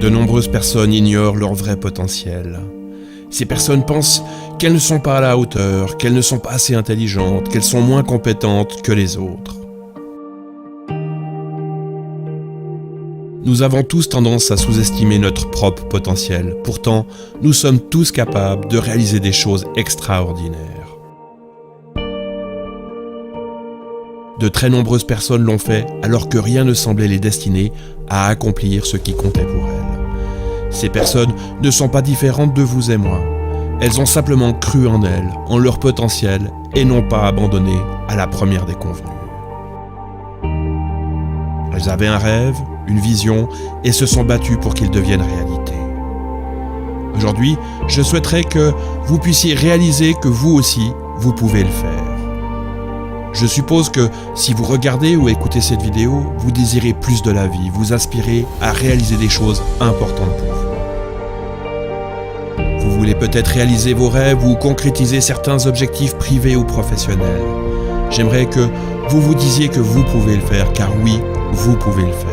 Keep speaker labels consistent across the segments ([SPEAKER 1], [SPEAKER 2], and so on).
[SPEAKER 1] De nombreuses personnes ignorent leur vrai potentiel. Ces personnes pensent qu'elles ne sont pas à la hauteur, qu'elles ne sont pas assez intelligentes, qu'elles sont moins compétentes que les autres. Nous avons tous tendance à sous-estimer notre propre potentiel. Pourtant, nous sommes tous capables de réaliser des choses extraordinaires. De très nombreuses personnes l'ont fait alors que rien ne semblait les destiner à accomplir ce qui comptait pour elles. Ces personnes ne sont pas différentes de vous et moi. Elles ont simplement cru en elles, en leur potentiel et n'ont pas abandonné à la première déconvenue. Elles avaient un rêve, une vision et se sont battues pour qu'il devienne réalité. Aujourd'hui, je souhaiterais que vous puissiez réaliser que vous aussi, vous pouvez le faire. Je suppose que si vous regardez ou écoutez cette vidéo, vous désirez plus de la vie, vous aspirez à réaliser des choses importantes pour vous. Vous voulez peut-être réaliser vos rêves ou concrétiser certains objectifs privés ou professionnels. J'aimerais que vous vous disiez que vous pouvez le faire, car oui, vous pouvez le faire.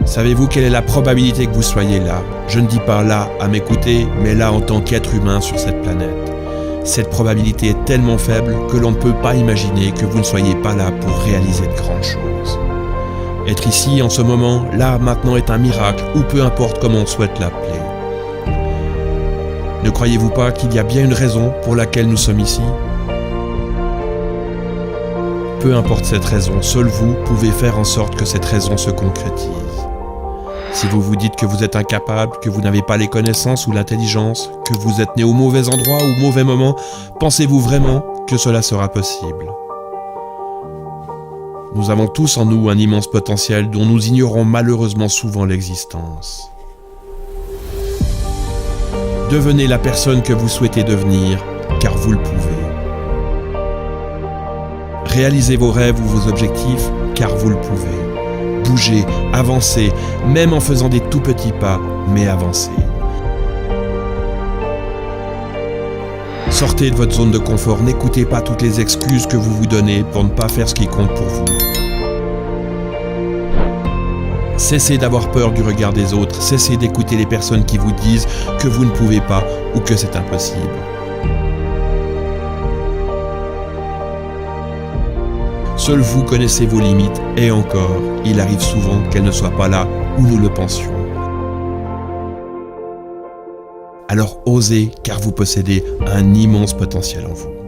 [SPEAKER 1] Savez-vous quelle est la probabilité que vous soyez là? Je ne dis pas là à m'écouter, mais là en tant qu'être humain sur cette planète. Cette probabilité est tellement faible que l'on ne peut pas imaginer que vous ne soyez pas là pour réaliser de grandes choses. Être ici, en ce moment, là, maintenant est un miracle, ou peu importe comment on souhaite l'appeler. Ne croyez-vous pas qu'il y a bien une raison pour laquelle nous sommes ici? Peu importe cette raison, seul vous pouvez faire en sorte que cette raison se concrétise. Si vous vous dites que vous êtes incapable, que vous n'avez pas les connaissances ou l'intelligence, que vous êtes né au mauvais endroit ou au mauvais moment, pensez-vous vraiment que cela sera possible? Nous avons tous en nous un immense potentiel dont nous ignorons malheureusement souvent l'existence. Devenez la personne que vous souhaitez devenir, car vous le pouvez. Réalisez vos rêves ou vos objectifs, car vous le pouvez. Bougez, avancez, même en faisant des tout petits pas, mais avancez. Sortez de votre zone de confort, n'écoutez pas toutes les excuses que vous vous donnez pour ne pas faire ce qui compte pour vous. Cessez d'avoir peur du regard des autres, cessez d'écouter les personnes qui vous disent que vous ne pouvez pas ou que c'est impossible. Seul vous connaissez vos limites et encore, il arrive souvent qu'elles ne soient pas là où nous le pensions. Alors osez car vous possédez un immense potentiel en vous.